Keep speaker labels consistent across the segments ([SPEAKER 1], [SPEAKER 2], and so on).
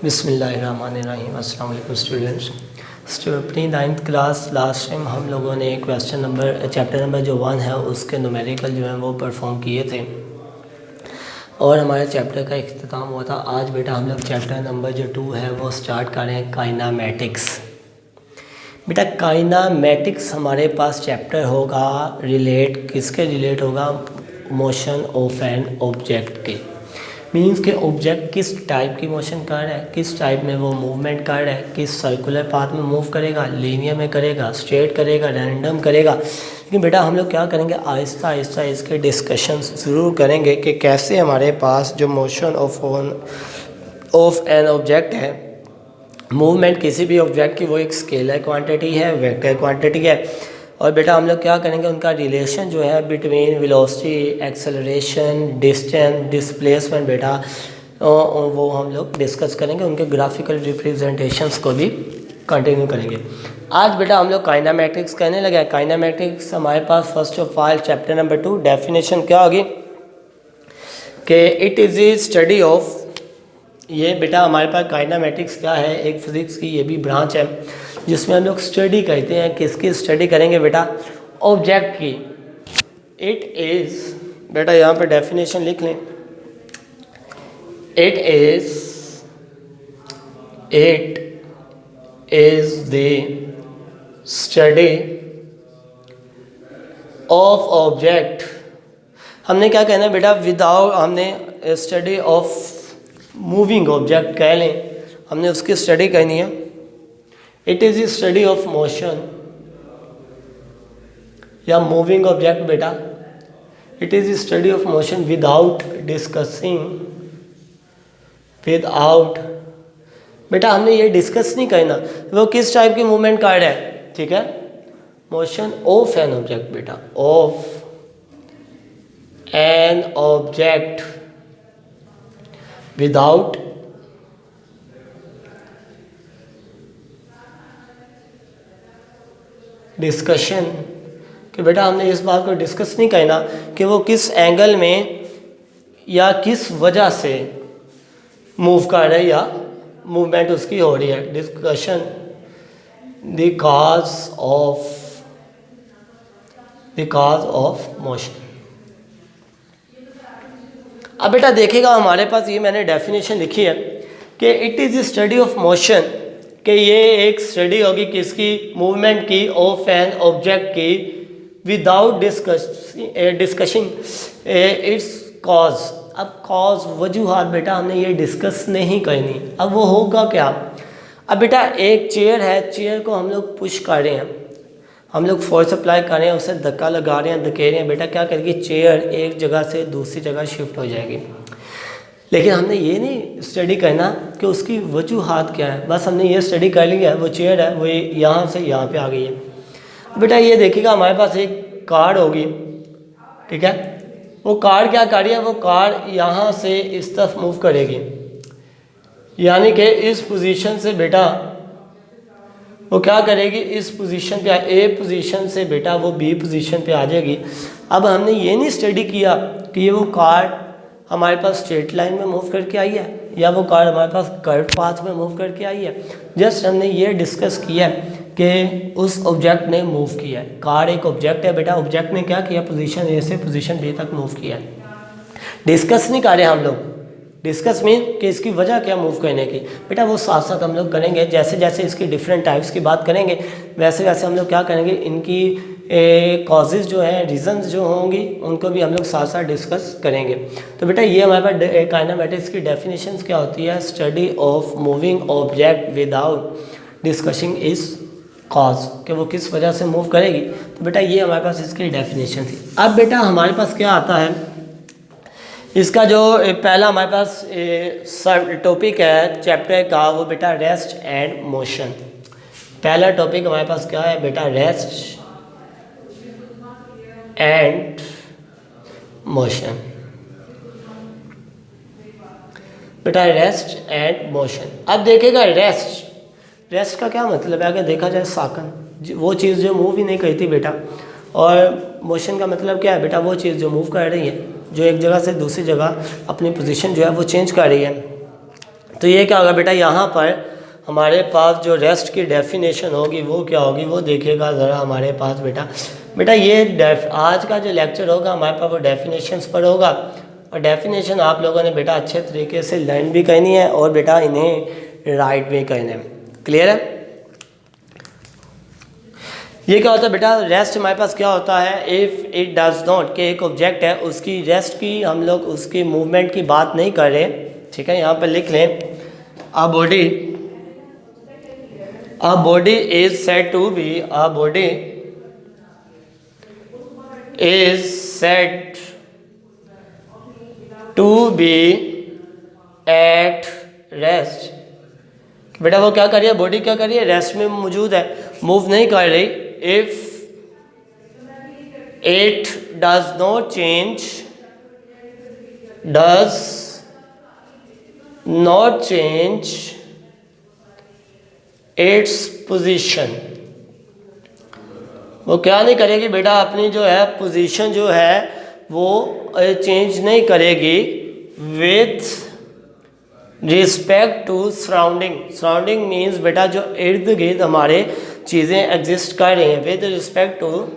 [SPEAKER 1] बिस्मिल्लाहिर्रहमानिर्रहीम। अस्सलाम वालेकुम स्टूडेंट्स। अपनी 9th क्लास लास्ट टाइम हम लोगों ने चैप्टर नंबर जो 1 है उसके न्यूमेरिकल जो है वो परफॉर्म किए थे और हमारे चैप्टर का इख्तिताम हुआ था। आज बेटा हम लोग चैप्टर नंबर जो 2 है वो स्टार्ट कर रहे हैं, काइनामेटिक्स। बेटा काइनामेटिक्स हमारे पास चैप्टर होगा किसके रिलेट होगा, मोशन ऑफ एन ऑब्जेक्ट के। मीन्स के ऑब्जेक्ट किस टाइप की मोशन कर रहा है, किस टाइप में वो मूवमेंट कर रहा है, किस सर्कुलर पाथ में मूव करेगा, लीनियर में करेगा, स्ट्रेट करेगा, रैंडम करेगा। लेकिन बेटा हम लोग क्या करेंगे, आहिस्ता आहिस्ता इसके डिस्कशन ज़रूर करेंगे कि कैसे हमारे पास जो मोशन ऑफ एन ऑब्जेक्ट है, मूवमेंट किसी भी ऑब्जेक्ट की, वो एक स्केलर क्वांटिटी है, वेक्टर क्वांटिटी है। और बेटा हम लोग क्या करेंगे, उनका रिलेशन जो है between velocity, acceleration, distance, displacement बेटा वो हम लोग डिस्कस करेंगे। उनके ग्राफिकल रिप्रेजेंटेशंस को भी कंटिन्यू करेंगे। आज बेटा हम लोग काइनामेटिक्स कहने लगे। काइनामेटिक्स हमारे पास first of all chapter number 2 definition क्या होगी कि it is a study of, ये बेटा हमारे पास काइनामेटिक्स क्या है, एक फिज़िक्स की ये भी ब्रांच है जिसमें हम लोग स्टडी करते हैं। किसकी स्टडी करेंगे बेटा, ऑब्जेक्ट की। इट इज़, बेटा यहाँ पे डेफिनेशन लिख लें, it is the study of object. हमने क्या कहना है बेटा, विदाउट, हमने स्टडी ऑफ मूविंग ऑब्जेक्ट कह लें, हमने उसकी स्टडी करनी है। It is the study of motion या मूविंग ऑब्जेक्ट बेटा। It is the study of motion without discussing, without, बेटा हमने ये डिस्कस नहीं करना वो किस टाइप की मूवमेंट कर रहा है, ठीक है। मोशन ऑफ एन ऑब्जेक्ट बेटा, of an object without discussion, कि बेटा हमने इस बात को डिस्कस नहीं करना कि वो किस एंगल में या किस वजह से मूव कर रहा है या मूवमेंट उसकी हो रही है। Discussion the cause of motion. अब बेटा देखिएगा हमारे पास ये मैंने डेफिनेशन लिखी है कि it is the study of motion, कि ये एक स्टडी होगी किसकी, मूवमेंट की, ऑफ एन ऑब्जेक्ट की, विदाउट डिस्कसिंग इट्स कॉज। अब कॉज, वजूहात बेटा हमने ये डिस्कस नहीं करनी। अब वो होगा क्या, अब बेटा एक चेयर है, चेयर को हम लोग पुश कर रहे हैं, हम लोग फोर्स अप्लाई कर रहे हैं, उसे धक्का लगा रहे हैं, धकेल रहे हैं, बेटा क्या करेगी, चेयर एक जगह से दूसरी जगह शिफ्ट हो जाएगी। लेकिन हमने ये नहीं स्टडी करना कि उसकी वजूहात क्या है, बस हमने ये स्टडी कर ली है, वो चेयर है वो यहाँ से यहाँ पे आ गई है। बेटा ये देखिएगा हमारे पास एक कार होगी, ठीक है, वो कार क्या कर रही है, वो कार यहाँ से इस तरफ मूव करेगी, यानी कि इस पोजीशन से बेटा वो क्या करेगी, इस पोजीशन पे, ए पोजीशन से बेटा वो बी पोजीशन पे आ जाएगी। अब हमने ये नहीं स्टडी किया कि ये वो कार हमारे पास स्ट्रेट लाइन में मूव करके आई है या वो कार हमारे पास कर्व पाथ में मूव करके आई है। जस्ट हमने ये डिस्कस किया कि उस ऑब्जेक्ट ने मूव किया है। कार एक ऑब्जेक्ट है बेटा, ऑब्जेक्ट ने क्या किया, पोजीशन ए से पोजीशन बी तक मूव किया है। डिस्कस नहीं कर रहे हम लोग, डिस्कस मीन कि इसकी वजह क्या मूव करने की, बेटा वो साथ साथ हम लोग करेंगे। जैसे जैसे इसकी डिफरेंट टाइप्स की बात करेंगे वैसे वैसे हम लोग क्या करेंगे, इनकी कॉजेज़ जो है, रीजंस जो होंगी उनको भी हम लोग साथ साथ डिस्कस करेंगे। तो बेटा ये हमारे पास काइनामेटिक्स की डेफिनेशंस क्या होती है, study of moving object without discussing is cause, कि वो किस वजह से मूव करेगी। तो बेटा ये हमारे पास इसकी डेफिनेशन थी। अब बेटा हमारे पास क्या आता है, इसका जो पहला हमारे पास सब टॉपिक है चैप्टर का, वो बेटा रेस्ट एंड मोशन। पहला टॉपिक हमारे पास क्या है बेटा, रेस्ट एंड मोशन। बेटा रेस्ट एंड मोशन। अब देखेगा रेस्ट का क्या मतलब है, अगर देखा जाए साकन, वो चीज़ जो मूव ही नहीं करती बेटा, और मोशन का मतलब क्या है बेटा, वो चीज़ जो मूव कर रही है, जो एक जगह से दूसरी जगह अपनी पोजीशन जो है वो चेंज कर रही है। तो ये क्या होगा बेटा, यहाँ पर हमारे पास जो रेस्ट की डेफिनेशन होगी वो क्या होगी, वो देखिएगा ज़रा हमारे पास बेटा। बेटा ये आज का जो लेक्चर होगा हमारे पास वो डेफिनेशंस पर होगा, और डेफिनेशन आप लोगों ने बेटा अच्छे तरीके से लर्न भी करनी है और बेटा इन्हें राइट भी करना है। क्लियर है? ये क्या होता है बेटा, रेस्ट हमारे पास क्या होता है, इफ़ इट डज नॉट, के एक ऑब्जेक्ट है उसकी रेस्ट की हम लोग उसकी मूवमेंट की बात नहीं कर रहे, ठीक है। यहाँ पर लिख लें, a body is said to be, a body is said to be at rest. बेटा वो क्या कर रही है, बॉडी क्या कर रही है, रेस्ट में मौजूद है, मूव नहीं कर रही। If it does not change its position, वो क्या नहीं करेगी बेटा, अपनी जो है पोजीशन जो है वो चेंज नहीं करेगी with respect to surrounding. Surrounding means बेटा जो इर्द गिर्द हमारे चीज़ें एग्जिस्ट कर रही हैं, with respect to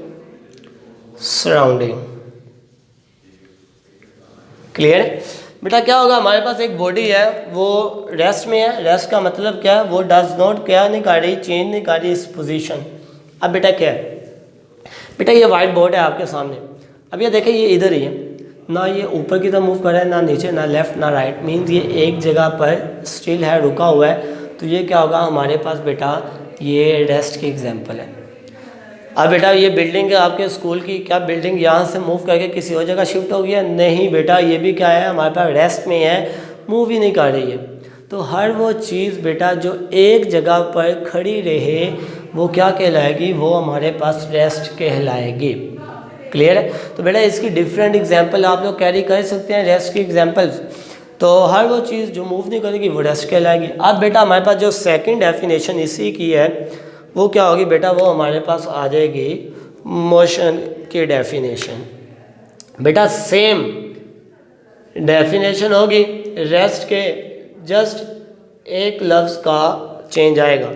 [SPEAKER 1] surrounding. Clear? बेटा क्या होगा, हमारे पास एक बॉडी है वो रेस्ट में है, रेस्ट का मतलब क्या है, वो डज नॉट क्या नहीं कर रही, चेंज नहीं कर रही इस पोजीशन। अब बेटा क्या है, बेटा ये वाइट बोर्ड है आपके सामने, अब ये देखें ये इधर ही है, ना ये ऊपर की तरफ मूव कर रहा है, ना नीचे, ना लेफ्ट ना राइट, मीन्स ये एक जगह पर स्टिल है, रुका हुआ है। तो ये क्या होगा हमारे पास बेटा, ये रेस्ट की एग्जांपल है। अब बेटा ये बिल्डिंग है आपके स्कूल की, क्या बिल्डिंग यहाँ से मूव करके किसी और जगह शिफ्ट हो गया? नहीं बेटा, ये भी क्या है हमारे पास रेस्ट में है, मूव ही नहीं कर रही है। तो हर वो चीज़ बेटा जो एक जगह पर खड़ी रहे वो क्या कहलाएगी, वो हमारे पास रेस्ट कहलाएगी। क्लियर है? तो बेटा इसकी डिफरेंट एग्जांपल आप लोग कैरी कर सकते हैं, रेस्ट की एग्जांपल्स। तो हर वो चीज़ जो मूव नहीं करेगी वो रेस्ट कहलाएगी। अब बेटा हमारे पास जो सेकंड डेफिनेशन इसी की है वो क्या होगी बेटा, वो हमारे पास आ जाएगी मोशन की डेफिनेशन। बेटा सेम डेफिनेशन होगी, रेस्ट के जस्ट एक लफ्ज़ का चेंज आएगा,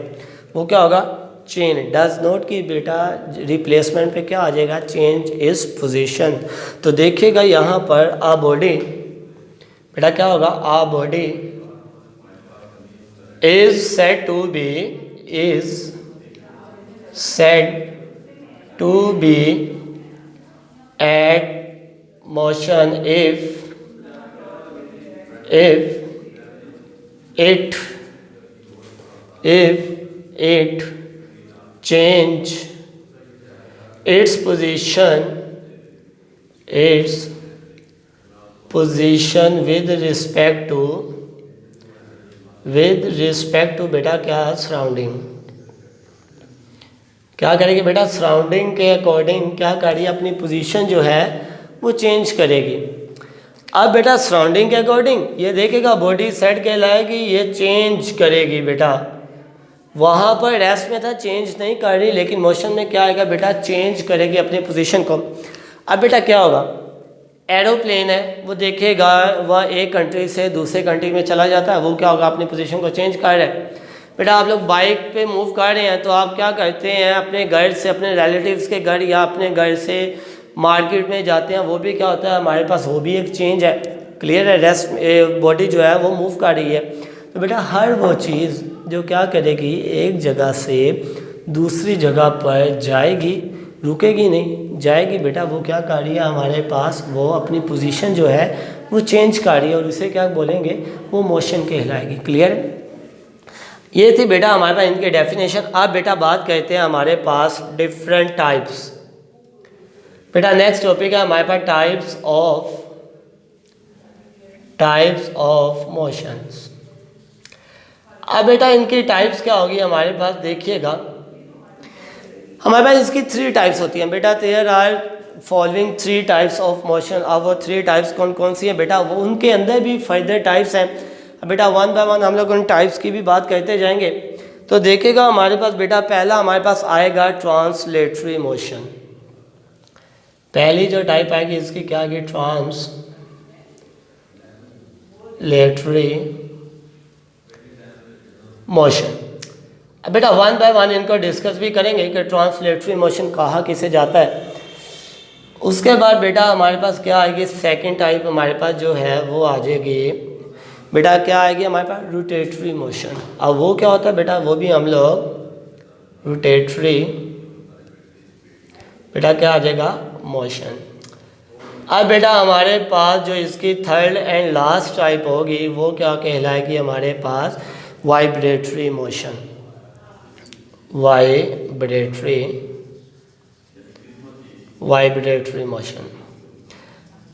[SPEAKER 1] वो क्या होगा, चेंज। डज नॉट की बेटा रिप्लेसमेंट पे क्या आ जाएगा, चेंज इज पोजीशन। तो देखिएगा यहाँ पर आ बॉडी, बेटा क्या होगा, a body is said to be, is said to be at motion if it change its position with respect to बेटा क्या सराउंडिंग। क्या करेगी बेटा, सराउंडिंग के अकॉर्डिंग क्या करेगी, अपनी पोजीशन जो है वो चेंज करेगी। अब बेटा सराउंडिंग के अकॉर्डिंग ये देखेगा बॉडी सेट कहलाएगी, ये चेंज करेगी बेटा, वहाँ पर रेस्ट में था चेंज नहीं कर रही, लेकिन मोशन में क्या आएगा बेटा, चेंज करेगी अपनी पोजीशन को। अब बेटा क्या होगा, एरोप्लेन है वो देखेगा वह एक कंट्री से दूसरे कंट्री में चला जाता है, वो क्या होगा, अपनी पोजीशन को चेंज कर रहा है। बेटा आप लोग बाइक पे मूव कर रहे हैं तो आप क्या करते हैं, अपने घर से अपने रिलेटिव्स के घर या अपने घर से मार्केट में जाते हैं, वो भी क्या होता है हमारे पास, वो भी एक चेंज है। क्लियर है? रेस्ट बॉडी जो है वो मूव कर रही है। तो बेटा हर वो चीज़ जो क्या करेगी, एक जगह से दूसरी जगह पर जाएगी, रुकेगी नहीं, जाएगी बेटा, वो क्या कर रही है हमारे पास, वो अपनी पोजीशन जो है वो चेंज कर रही है, और उसे क्या बोलेंगे, वो मोशन कहलाएगी। क्लियर? ये थी बेटा हमारे पास इनके डेफिनेशन। अब बेटा बात करते हैं हमारे पास डिफरेंट टाइप्स। बेटा नेक्स्ट टॉपिक है हमारे पास टाइप्स ऑफ मोशंस। अब बेटा इनकी टाइप्स क्या होगी हमारे पास, देखिएगा हमारे पास इसकी 3 टाइप्स होती हैं बेटा। There are following 3 types of motion. अब वो 3 टाइप्स कौन कौन सी हैं बेटा, वो उनके अंदर भी फर्दर टाइप्स हैं। अब बेटा वन बाय वन हम लोग उन टाइप्स की भी बात करते जाएंगे। तो देखिएगा हमारे पास बेटा पहला हमारे पास आएगा ट्रांसलेटरी मोशन। पहली जो टाइप आएगी इसकी क्या आएगी, ट्रांसलेटरी मोशन। अब बेटा वन बाय वन इनको डिस्कस भी करेंगे कि ट्रांसलेटरी मोशन कहाँ किसे जाता है। उसके बाद बेटा हमारे पास क्या आएगी, सेकंड टाइप हमारे पास जो है वो आ जाएगी बेटा, क्या आएगी हमारे पास, रोटेटरी मोशन। अब वो क्या होता है बेटा, वो भी हम लोग रोटेटरी बेटा क्या आ जाएगा, मोशन। अब बेटा हमारे पास जो इसकी थर्ड एंड लास्ट टाइप होगी वो क्या कहलाएगी हमारे पास, वाइब्रेटरी मोशन। Vibratory motion.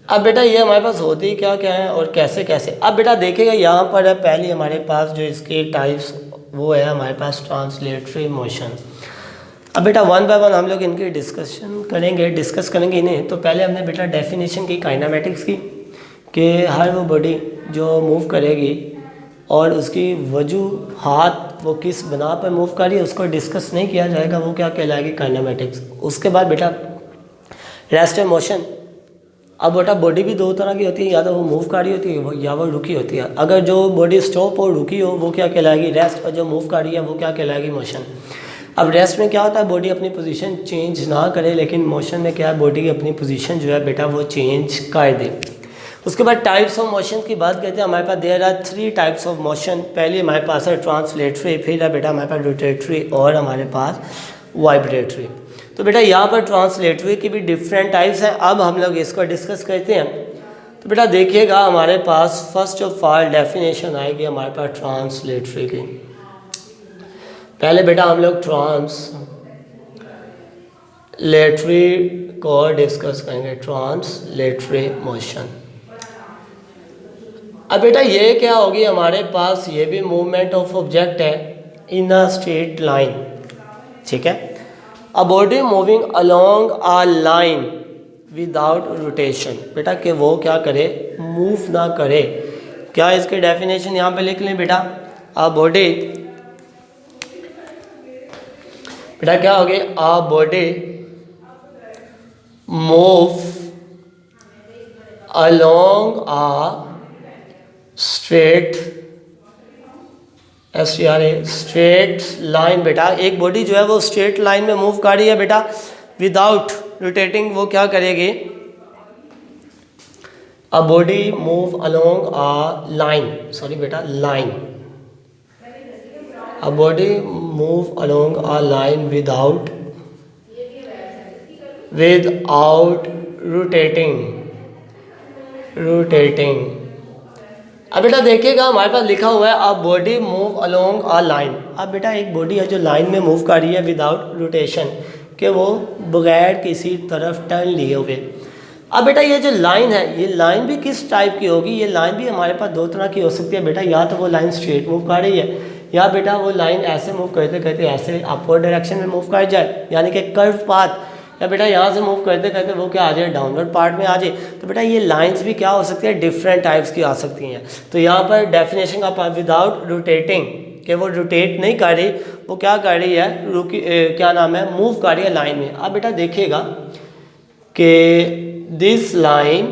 [SPEAKER 1] अब बेटा ये हमारे पास होती क्या क्या है और कैसे कैसे। अब बेटा देखिएगा यहाँ पर है पहले हमारे पास जो इसके टाइप्स वो है हमारे पास ट्रांसलेटरी मोशन। अब बेटा वन बाय वन हम लोग इनकी डिस्कस करेंगे इन्हें। तो पहले हमने बेटा डेफिनेशन की काइनेमेटिक्स की कि हर वो बॉडी जो मूव करेगी और उसकी वजूहात वो किस बना पर मूव कर रही है उसको डिस्कस नहीं किया जाएगा, वो क्या कहलाएगी, काइनेमेटिक्स। उसके बाद बेटा रेस्ट एंड मोशन। अब बेटा बॉडी भी दो तरह की होती है, या तो वो मूव कर रही होती है या वो रुकी होती है। अगर जो बॉडी स्टॉप और रुकी हो वो क्या कहलाएगी, रेस्ट, और जो मूव कर रही है वो क्या कहलाएगी, मोशन। अब रेस्ट में क्या होता है, बॉडी अपनी पोजीशन चेंज ना करे, लेकिन मोशन में क्या है, बॉडी अपनी पोजीशन जो है बेटा वो चेंज कर दे। उसके बाद टाइप्स ऑफ मोशन की बात करते हैं। हमारे पास there are 3 types of motion. पहले हमारे पास है ट्रांसलेटरी, फिर है बेटा हमारे पास रोटेटरी और हमारे पास वाइब्रेटरी। तो बेटा यहाँ पर ट्रांसलेटरी की भी डिफरेंट टाइप्स हैं। अब हम लोग इसको डिस्कस करते हैं। तो बेटा देखिएगा हमारे पास फर्स्ट ऑफ ऑल डेफिनेशन आएगी हमारे पास ट्रांसलेटरी की। पहले बेटा हम लोग ट्रांसलेटरी को डिस्कस करेंगे, ट्रांसलेटरी मोशन। अब बेटा ये क्या होगी हमारे पास, ये भी मूवमेंट ऑफ ऑब्जेक्ट है इन अ स्ट्रेट लाइन, ठीक है। A body moving along a line without rotation, बेटा कि वो क्या करे, मूव ना करे। क्या इसके डेफिनेशन यहाँ पे लिख लें बेटा। अ बॉडी बेटा क्या हो गई, अ body move along a straight straight line. बेटा एक बॉडी जो है वो स्ट्रेट लाइन में मूव कर रही है बेटा विदाउट रोटेटिंग, वो क्या करेगी, a body move along a line, sorry बेटा line, a body move along a line without rotating. अब बेटा देखिएगा हमारे पास लिखा हुआ है a body move along a line. अब बेटा एक बॉडी है जो लाइन में मूव कर रही है विदाउट रोटेशन, कि वो बगैर किसी तरफ टर्न लिए हुए। अब बेटा ये जो लाइन है, ये लाइन भी किस टाइप की होगी, ये लाइन भी हमारे पास दो तरह की हो सकती है बेटा। या तो वो लाइन स्ट्रेट मूव कर रही है, या बेटा वो लाइन ऐसे मूव करते करते ऐसे अपवर्ड डायरेक्शन में मूव कर जाए, यानी कि कर्व पाथ, या बेटा यहाँ से मूव करते करते वो क्या आ जाए, डाउनवर्ड पार्ट में आ जाए। तो बेटा ये लाइंस भी क्या हो सकती है, डिफरेंट टाइप्स की आ सकती हैं। तो यहाँ पर डेफिनेशन का विदाउट रोटेटिंग, कि वो रोटेट नहीं कर रही, वो क्या कर रही है, क्या नाम है, मूव कर रही है लाइन में। अब बेटा देखिएगा कि this line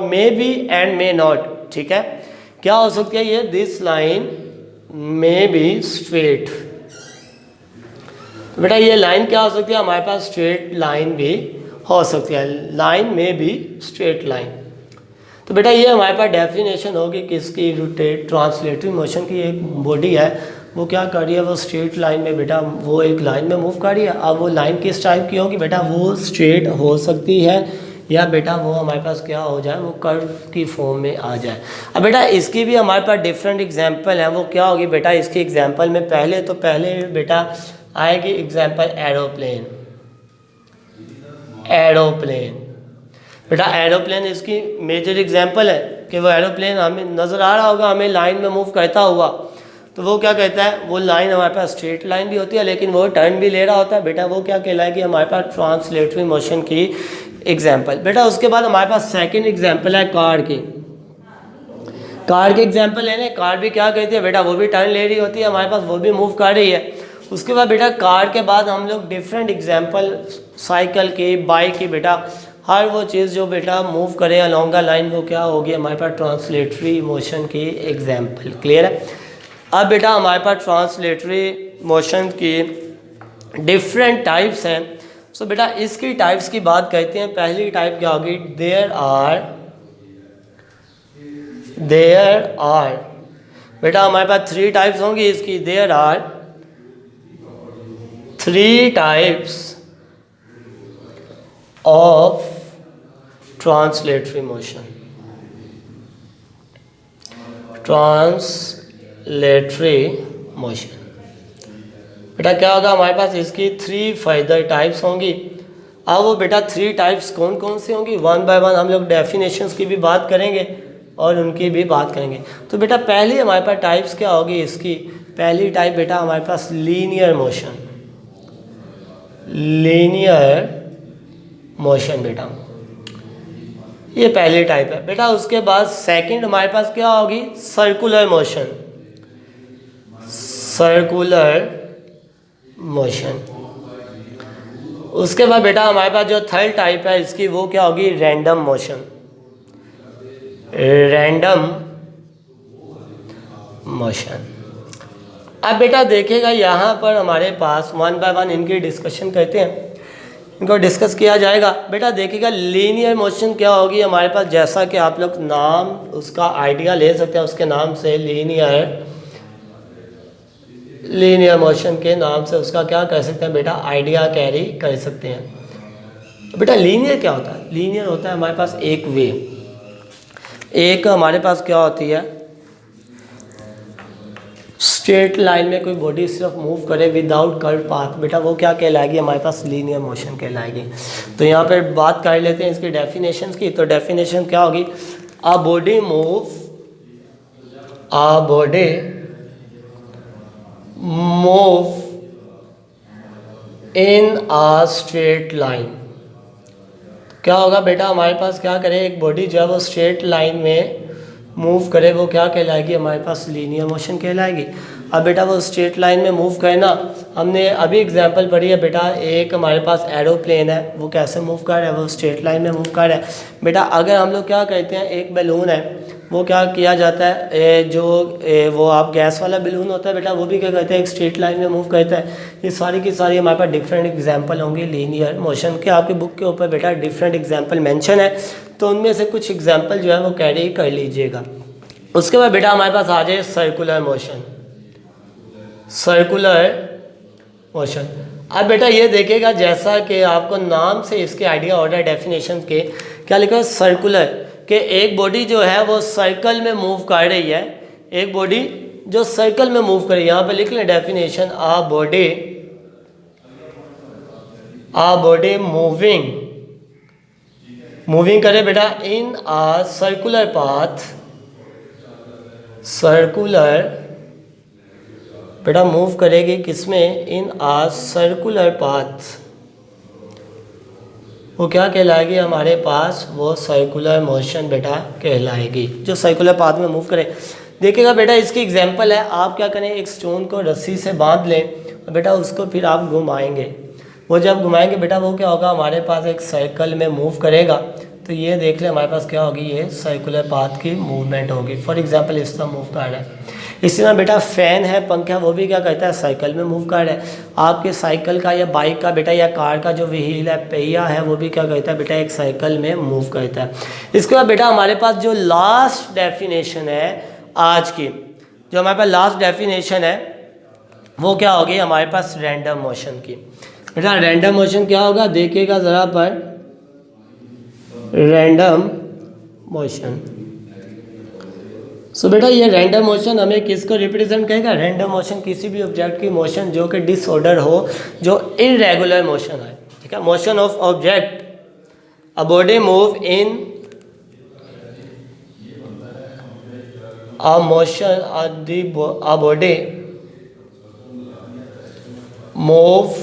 [SPEAKER 1] may be and may not, ठीक है। क्या हो सकती है ये, this line may be straight. बेटा ये लाइन क्या हो सकती है हमारे पास, स्ट्रेट लाइन भी हो सकती है, लाइन में भी स्ट्रेट लाइन। तो बेटा ये हमारे पास डेफिनेशन होगी किसकी, रोटेट ट्रांसलेटरी मोशन की। एक बॉडी है वो क्या कर रही है, वो स्ट्रेट लाइन में बेटा वो एक लाइन में मूव कर रही है। अब वो लाइन किस टाइप की होगी बेटा, वो स्ट्रेट हो सकती है, या बेटा वो हमारे पास क्या हो जाए, वो कर्व की फॉर्म में आ जाए। अब बेटा इसकी भी हमारे पास डिफरेंट एग्जांपल है। वो क्या होगी बेटा, इसकी एग्जांपल में पहले बेटा आएगी एग्जांपल एरोप्लेन। बेटा एरोप्लेन इसकी मेजर एग्जांपल है कि वो एरोप्लेन हमें नज़र आ रहा होगा हमें लाइन में मूव करता हुआ। तो वो क्या कहता है, वो लाइन हमारे पास स्ट्रेट लाइन भी होती है लेकिन वो टर्न भी ले रहा होता है बेटा, वो क्या कहलाएगी हमारे पास ट्रांसलेटरी मोशन की एग्जाम्पल। बेटा उसके बाद हमारे पास सेकंड एग्जाम्पल है कार की एग्जाम्पल है ना। कार भी क्या कहती है बेटा, वो भी टर्न ले रही होती है हमारे पास, वो भी मूव कर रही है। उसके बाद बेटा कार के बाद हम लोग डिफरेंट एग्जाम्पल साइकिल की, बाइक की बेटा हर वो चीज़ जो बेटा मूव करे अलॉन्ग द लाइन वो क्या होगी हमारे पास ट्रांसलेटरी मोशन की एग्जाम्पल। क्लियर है। अब बेटा हमारे पास ट्रांसलेटरी मोशन की डिफरेंट टाइप्स हैं। सो बेटा इसकी टाइप्स की बात करते हैं। पहली टाइप क्या होगी, देयर आर बेटा हमारे पास 3 टाइप्स होंगी इसकी। There are 3 types of translatory motion. Translatory motion बेटा क्या होगा हमारे पास, इसकी 3 फर्दर टाइप्स होंगी। अब वो बेटा 3 टाइप्स कौन कौन सी होंगी, 1 बाय 1 हम लोग डेफिनेशंस की भी बात करेंगे और उनकी भी बात करेंगे। तो बेटा पहली हमारे पास टाइप्स क्या होगी इसकी, पहली टाइप बेटा हमारे पास लीनियर मोशन। लीनियर मोशन बेटा ये पहली टाइप है बेटा। उसके बाद सेकंड हमारे पास क्या होगी, सर्कुलर मोशन। Circular motion. उसके बाद बेटा हमारे पास जो थर्ड टाइप है इसकी वो क्या होगी, रैंडम मोशन। Random motion. अब बेटा देखिएगा यहाँ पर हमारे पास 1 बाय 1 इनकी डिस्कशन करते हैं, इनको डिस्कस किया जाएगा। बेटा देखिएगा लीनियर मोशन क्या होगी हमारे पास, जैसा कि आप लोग नाम उसका आइडिया ले सकते हैं उसके नाम से, लीनियर मोशन के नाम से उसका क्या कर सकते हैं बेटा, आइडिया कैरी कर सकते हैं। बेटा लीनियर क्या होता है, लीनियर होता है हमारे पास एक वे, एक हमारे पास क्या होती है स्ट्रेट लाइन में कोई बॉडी सिर्फ मूव करे विदाउट कर्व पाथ, बेटा वो क्या कहलाएगी हमारे पास, लीनियर मोशन कहलाएगी। तो यहाँ पर बात कर लेते हैं इसकी डेफिनेशन की। तो डेफिनेशन क्या होगी, अ body move in a straight line. क्या होगा बेटा हमारे पास, क्या करे एक बॉडी जो है वो स्ट्रेट लाइन में मूव करे वो क्या कहलाएगी हमारे पास, लीनियर मोशन कहलाएगी। अब बेटा वो स्ट्रेट लाइन में मूव करना, हमने अभी एग्जांपल पढ़ी है बेटा, एक हमारे पास एरोप्लेन है वो कैसे मूव कर रहा है, वो स्ट्रेट लाइन में मूव कर रहा है। बेटा अगर हम लोग क्या कहते हैं, एक बैलून है वो क्या किया जाता है, वो आप गैस वाला बैलून होता है बेटा वो भी क्या कहते हैं एक स्ट्रेट लाइन में मूव करता है। ये सारी की सारी हमारे पास डिफरेंट एग्जांपल होंगे लीनियर मोशन के। आपके बुक के ऊपर बेटा डिफरेंट एग्जांपल मेंशन है, तो उनमें से कुछ एग्जांपल जो है वो कैरी कर लीजिएगा। उसके बाद बेटा हमारे पास आ जाए सर्कुलर मोशन। सर्कुलर मोशन, अब बेटा ये देखेगा जैसा कि आपको नाम से इसके आइडिया हो रहा है डेफिनेशन के, क्या लिखा है सर्कुलर, कि एक बॉडी जो है वो सर्कल में मूव कर रही है, एक बॉडी जो सर्कल में मूव कर रही है। यहाँ पे लिख लें डेफिनेशन, आ बॉडी मूविंग करे बेटा इन आ सर्कुलर पाथ, सर्कुलर बेटा मूव करेगी किसमें, इन आ सर्कुलर पाथ, वो क्या कहलाएगी हमारे पास, वो सर्कुलर मोशन बेटा कहलाएगी, जो सर्कुलर पाथ में मूव करे। देखिएगा बेटा इसकी एग्जांपल है, आप क्या करें एक स्टोन को रस्सी से बांध लें और बेटा उसको फिर आप घुमाएंगे, वो जब घुमाएंगे बेटा वो क्या होगा हमारे पास एक सर्कल में मूव करेगा। तो ये देख ले हमारे पास क्या होगी, ये सर्कुलर पाथ की मूवमेंट होगी। फॉर एग्जांपल इस तरह मूव कर रहा है। इसी तरह बेटा फैन है, पंखा, वो भी क्या करता है सर्कल में मूव कर रहा है। आपके साइकिल का या बाइक का बेटा या कार का जो व्हील है, पहिया है, वो भी क्या करता है बेटा एक सर्कल में मूव करता है। इसके बाद बेटा हमारे पास जो लास्ट डेफिनेशन है आज की, जो हमारे पास लास्ट डेफिनेशन है वो क्या होगी हमारे पास, रैंडम मोशन की। बेटा रैंडम मोशन क्या होगा देखिएगा ज़रा पर, रैंडम मोशन। सो बेटा ये रैंडम मोशन हमें किसको रिप्रेजेंट करेगा, रैंडम मोशन किसी भी ऑब्जेक्ट की मोशन जो कि डिसऑर्डर हो, जो इरेगुलर मोशन है, ठीक है। Motion of object, a body move in a motion, a body move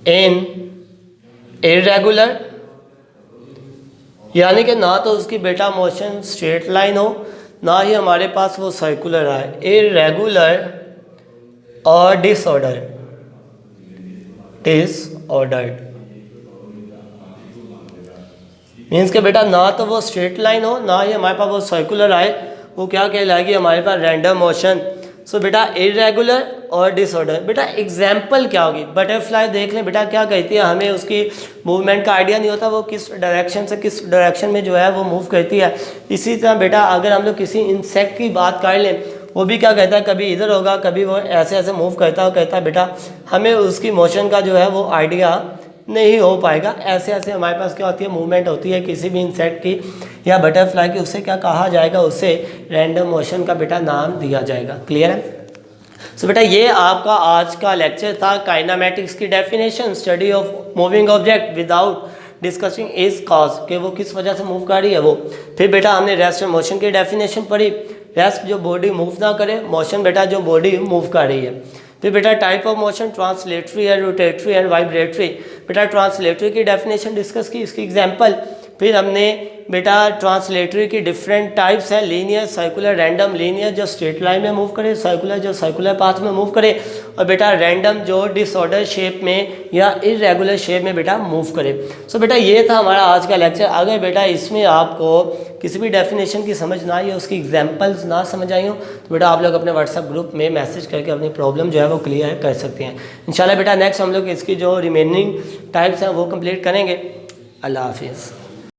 [SPEAKER 1] in irregular, यानी कि ना तो उसकी बेटा मोशन स्ट्रेट लाइन हो, ना ही हमारे पास वो सर्कुलर आए, इरेगुलर और डिसऑर्डर्ड। मीन्स के बेटा ना तो वो स्ट्रेट लाइन हो, ना ही हमारे पास वो सर्कुलर आए, वो क्या कहलाएगी हमारे पास रैंडम मोशन। सो बेटा इरेगुलर और डिसऑर्डर। बेटा एग्जाम्पल क्या होगी, बटरफ्लाई देख लें बेटा, क्या कहती है, हमें उसकी मूवमेंट का आइडिया नहीं होता, वो किस डायरेक्शन से किस डायरेक्शन में जो है वो मूव करती है। इसी तरह बेटा अगर हम लोग किसी इंसेक्ट की बात कर लें, वो भी क्या कहता है, कभी इधर होगा, कभी वो ऐसे ऐसे मूव करता है, कहता है बेटा हमें उसकी मोशन का जो है वो आइडिया नहीं हो पाएगा। ऐसे ऐसे हमारे पास क्या होती है, मूवमेंट होती है किसी भी इंसेक्ट की या बटरफ्लाई की, उससे क्या कहा जाएगा, उससे रैंडम मोशन का बेटा नाम दिया जाएगा। क्लियर है? सो बेटा ये आपका आज का लेक्चर था, काइनामेटिक्स की definition, study of moving object without discussing is cause, कि वो किस वजह से मूव कर रही है वो। फिर बेटा हमने रेस्ट एंड मोशन की डेफिनेशन पढ़ी, रेस्ट जो बॉडी मूव ना करे, मोशन बेटा जो बॉडी मूव कर रही है। फिर बेटा टाइप ऑफ मोशन ट्रांसलेटरी है, रोटेटरी एंड वाइब्रेटरी। बेटा ट्रांसलेटरी की डेफिनेशन डिस्कस की, इसकी एग्जांपल। फिर हमने बेटा ट्रांसलेटरी की डिफरेंट टाइप्स है, लीनियर, सर्कुलर, रैंडम। लीनियर जो स्ट्रेट लाइन में मूव करे, सर्कुलर जो सर्कुलर पाथ में मूव करे, और बेटा रैंडम जो डिसऑर्डर शेप में या इरेगुलर शेप में बेटा मूव करे। सो बेटा ये था हमारा आज का लेक्चर। अगर बेटा इसमें आपको किसी भी डेफिनेशन की समझ ना आई हो, उसकी एग्जांपल्स ना समझ आई हो, तो बेटा आप लोग अपने व्हाट्सएप ग्रुप में मैसेज करके अपनी प्रॉब्लम जो है वो क्लियर कर सकते हैं। इंशाल्लाह बेटा नेक्स्ट हम लोग इसकी जो रिमेनिंग टाइप्स हैं वो कंप्लीट करेंगे। अल्लाह हाफिज़।